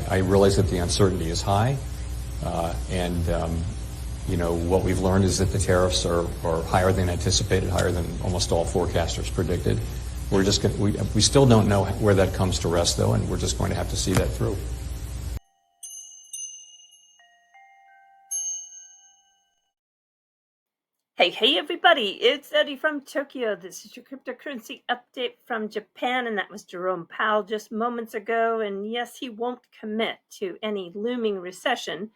I realize that the uncertainty is high, and what we've learned is that the tariffs are higher than anticipated, higher than almost all forecasters predicted. We still don't know where that comes to rest, though, and we're just going to have to see that through. Hey everybody, it's Eddie from Tokyo. This is your cryptocurrency update from Japan, and that was Jerome Powell just moments ago. And yes, he won't commit to any looming recession,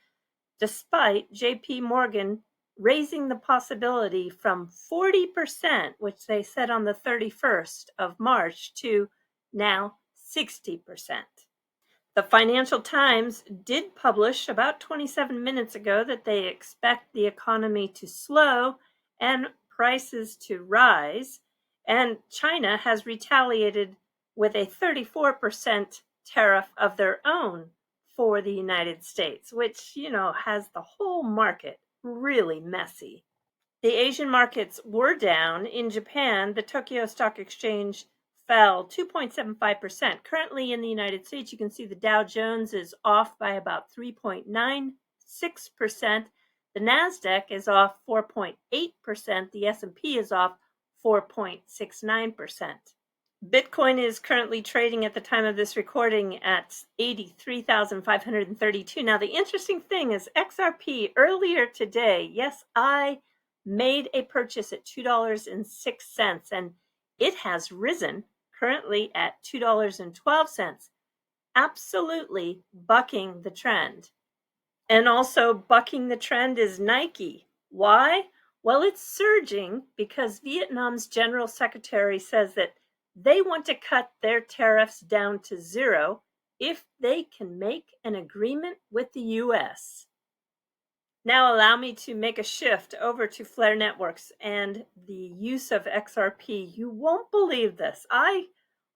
despite JPMorgan raising the possibility from 40%, which they said on the 31st of March, to now 60%. The Financial Times did publish about 27 minutes ago that they expect the economy to slow and prices to rise, and China has retaliated with a 34% tariff of their own for the United States, which, has the whole market really messy. The Asian markets were down. In Japan, the Tokyo Stock Exchange fell 2.75%. Currently in the United States, you can see the Dow Jones is off by about 3.96%. The NASDAQ is off 4.8%. The S&P is off 4.69%. Bitcoin is currently trading at the time of this recording at 83,532. Now, the interesting thing is XRP earlier today, yes, I made a purchase at $2.06, and it has risen currently at $2.12, absolutely bucking the trend. And also bucking the trend is Nike. Why? Well, it's surging because Vietnam's general secretary says that they want to cut their tariffs down to zero if they can make an agreement with the U.S. Now allow me to make a shift over to Flare Networks and the use of XRP. You won't believe this. I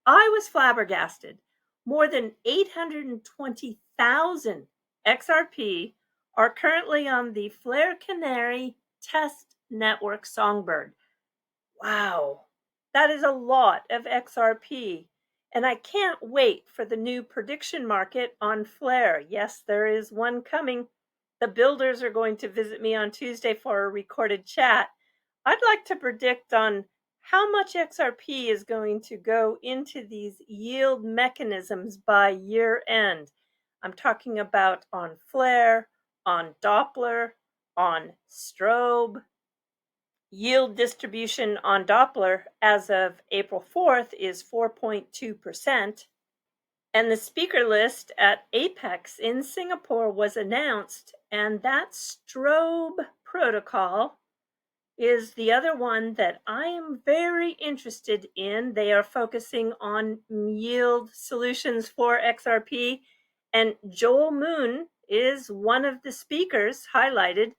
was flabbergasted. More than 820,000 XRP are currently on the Flare Canary test network Songbird. Wow, that is a lot of XRP. And I can't wait for the new prediction market on Flare. Yes, there is one coming. The builders are going to visit me on Tuesday for a recorded chat. I'd like to predict on how much XRP is going to go into these yield mechanisms by year end. I'm talking about on Flare, on Doppler, on Strobe. Yield distribution on Doppler as of April 4th is 4.2%. And the speaker list at Apex in Singapore was announced, and that Strobe protocol is the other one that I am very interested in. They are focusing on yield solutions for XRP, and Joel Moon is one of the speakers highlighted,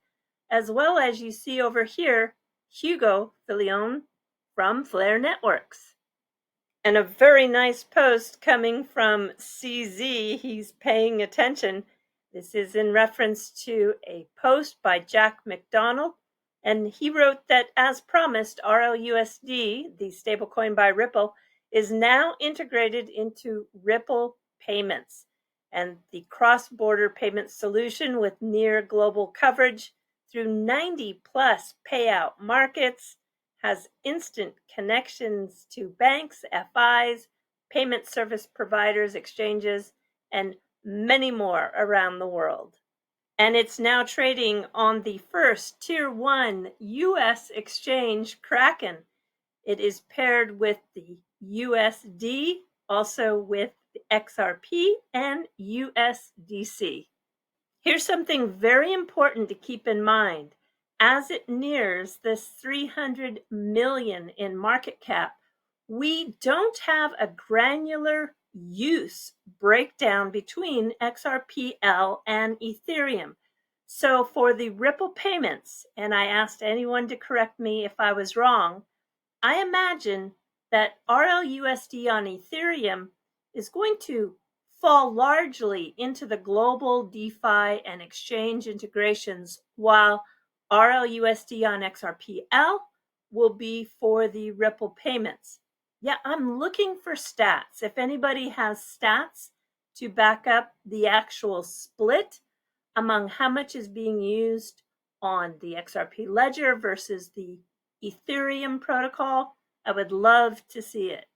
as well as you see over here, Hugo Filion from Flare Networks. And a very nice post coming from CZ. He's paying attention. This is in reference to a post by Jack McDonald. And he wrote that, as promised, RLUSD, the stablecoin by Ripple, is now integrated into Ripple payments. And the cross-border payment solution with near global coverage through 90 plus payout markets has instant connections to banks, FIs, payment service providers, exchanges, and many more around the world. And it's now trading on the first Tier 1 US exchange, Kraken. It is paired with the USD, also with XRP and USDC. Here's something very important to keep in mind. As it nears this 300 million in market cap, we don't have a granular use breakdown between XRPL and Ethereum. So for the Ripple payments, and I asked anyone to correct me if I was wrong, I imagine that RLUSD on Ethereum is going to fall largely into the global DeFi and exchange integrations, while RLUSD on XRPL will be for the Ripple payments. Yeah, I'm looking for stats. If anybody has stats, to back up the actual split among how much is being used on the XRP ledger versus the Ethereum protocol. I would love to see it.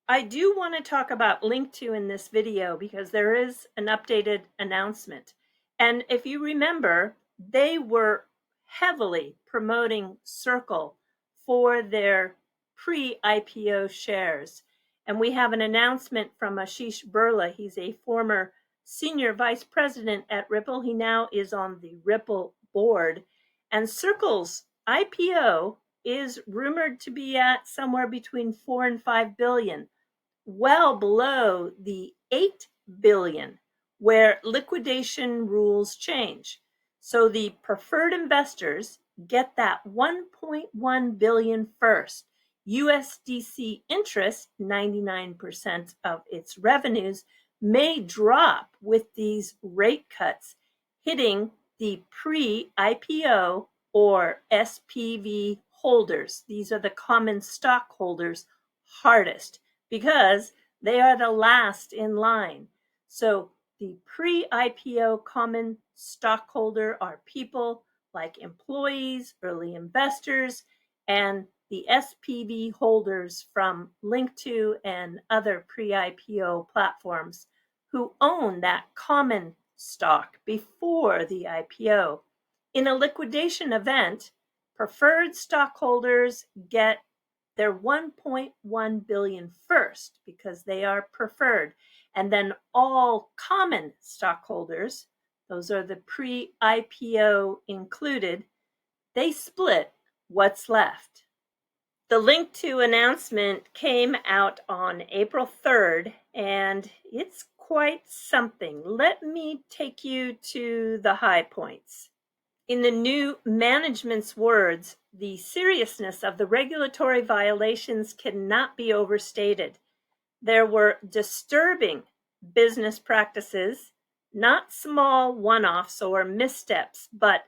I do want to talk about Linqto in this video because there is an updated announcement. And if you remember, they were heavily promoting Circle for their pre-IPO shares. And we have an announcement from Ashish Burla. He's a former senior vice president at Ripple. He now is on the Ripple board. And Circle's IPO is rumored to be at somewhere between 4 and 5 billion. Well below the 8 billion, where liquidation rules change. So the preferred investors get that 1.1 billion first. USDC interest, 99% of its revenues, may drop with these rate cuts, hitting the pre-IPO or SPV holders. These are the common stockholders hardest, because they are the last in line. So the pre-IPO common stockholder are people like employees, early investors, and the SPV holders from Linqto and other pre-IPO platforms who own that common stock before the IPO. In a liquidation event, preferred stockholders get their 1.1 billion first because they are preferred. And then all common stockholders, those are the pre-IPO included, they split what's left. The Linqto announcement came out on April 3rd, and it's quite something. Let me take you to the high points. In the new management's words, the seriousness of the regulatory violations cannot be overstated. There were disturbing business practices, not small one-offs or missteps, but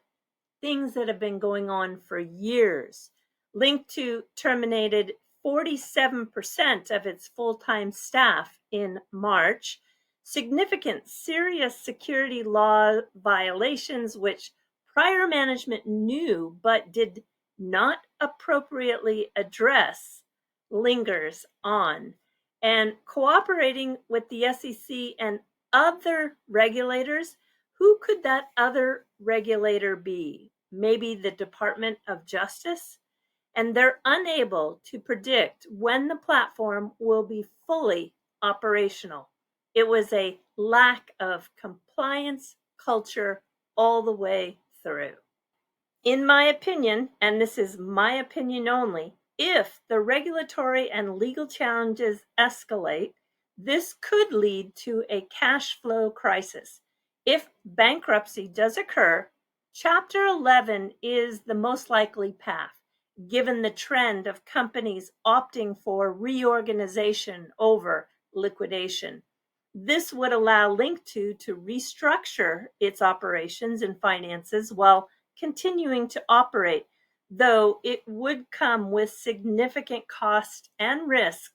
things that have been going on for years. Linqto terminated 47% of its full-time staff in March. Significant serious security law violations, which prior management knew but did not appropriately address, lingers on. And cooperating with the SEC and other regulators, who could that other regulator be? Maybe the Department of Justice? And they're unable to predict when the platform will be fully operational. It was a lack of compliance culture all the way through. In my opinion, and this is my opinion only, if the regulatory and legal challenges escalate, this could lead to a cash flow crisis. If bankruptcy does occur, Chapter 11 is the most likely path, given the trend of companies opting for reorganization over liquidation. This would allow Linqto to restructure its operations and finances while continuing to operate, though it would come with significant cost and risk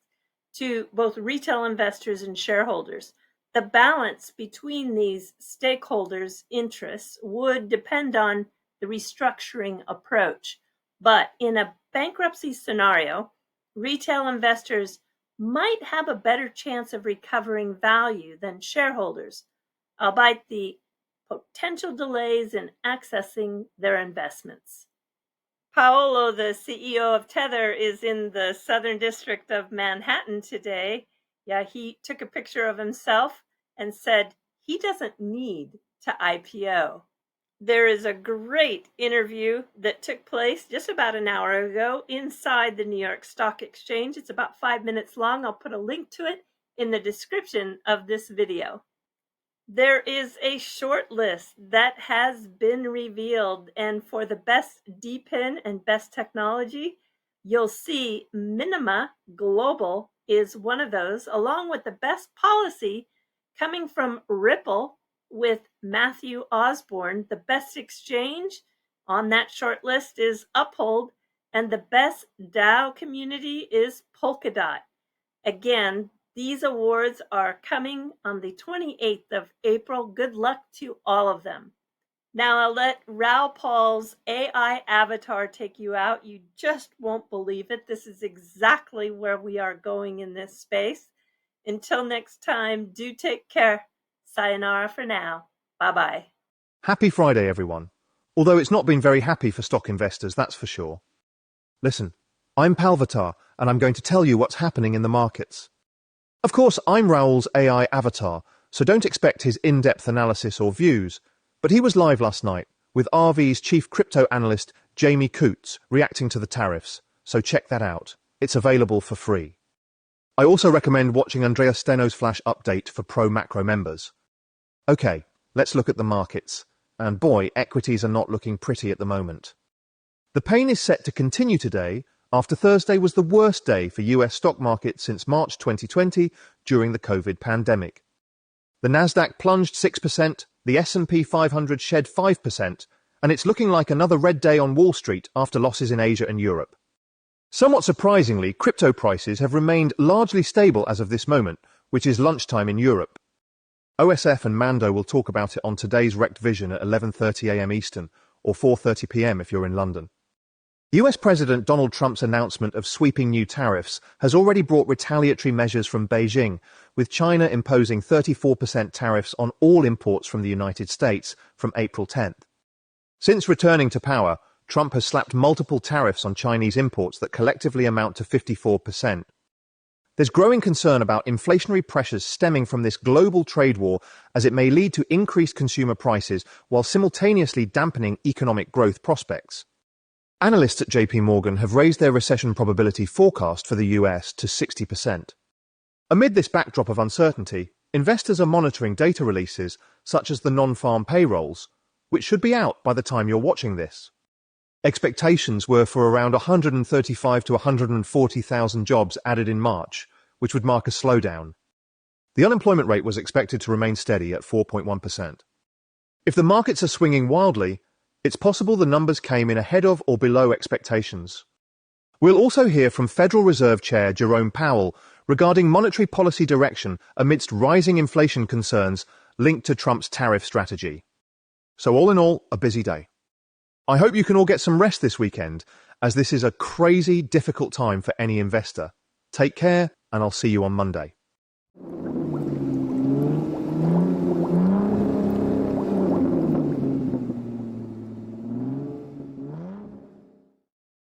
to both retail investors and shareholders. The balance between these stakeholders' interests would depend on the restructuring approach. But in a bankruptcy scenario, retail investors might have a better chance of recovering value than shareholders, albeit the potential delays in accessing their investments. Paolo, the CEO of Tether, is in the Southern District of Manhattan today. Yeah, he took a picture of himself and said he doesn't need to IPO. There is a great interview that took place just about an hour ago inside the New York Stock Exchange. It's about 5 minutes long. I'll put a link to it in the description of this video. There is a short list that has been revealed, and for the best DPIN and best technology, you'll see Minima Global is one of those, along with the best policy coming from Ripple with Matthew Osborne. The best exchange on that short list is Uphold, and the best DAO community is Polkadot. Again, These awards are coming on the 28th of April. Good luck to all of them. Now I'll let Raoul's AI avatar take you out. You just won't believe it. This is exactly where we are going in this space. Until next time, do take care. Sayonara for now. Bye-bye. Happy Friday, everyone. Although it's not been very happy for stock investors, that's for sure. Listen, I'm Palvatar, and I'm going to tell you what's happening in the markets. Of course, I'm Raoul's AI avatar, so don't expect his in-depth analysis or views, but he was live last night with RV's chief crypto analyst Jamie Coots reacting to the tariffs, so check that out. It's available for free. I also recommend watching Andrea Steno's flash update for pro macro members. Okay, let's look at the markets. And boy, equities are not looking pretty at the moment. The pain is set to continue today after Thursday was the worst day for US stock markets since March 2020 during the COVID pandemic. The Nasdaq plunged 6%, the S&P 500 shed 5%, and it's looking like another red day on Wall Street after losses in Asia and Europe. Somewhat surprisingly, crypto prices have remained largely stable as of this moment, which is lunchtime in Europe. OSF and Mando will talk about it on today's Rect Vision at 11:30 a.m. Eastern, or 4:30 p.m. if you're in London. US President Donald Trump's announcement of sweeping new tariffs has already brought retaliatory measures from Beijing, with China imposing 34% tariffs on all imports from the United States from April 10th. Since returning to power, Trump has slapped multiple tariffs on Chinese imports that collectively amount to 54%. There's growing concern about inflationary pressures stemming from this global trade war, as it may lead to increased consumer prices while simultaneously dampening economic growth prospects. Analysts at JPMorgan have raised their recession probability forecast for the US to 60%. Amid this backdrop of uncertainty, investors are monitoring data releases such as the non-farm payrolls, which should be out by the time you're watching this. Expectations were for around 135 to 140,000 jobs added in March, which would mark a slowdown. The unemployment rate was expected to remain steady at 4.1%. If the markets are swinging wildly, it's possible the numbers came in ahead of or below expectations. We'll also hear from Federal Reserve Chair Jerome Powell regarding monetary policy direction amidst rising inflation concerns linked to Trump's tariff strategy. So all in all, a busy day. I hope you can all get some rest this weekend, as this is a crazy, difficult time for any investor. Take care, and I'll see you on Monday.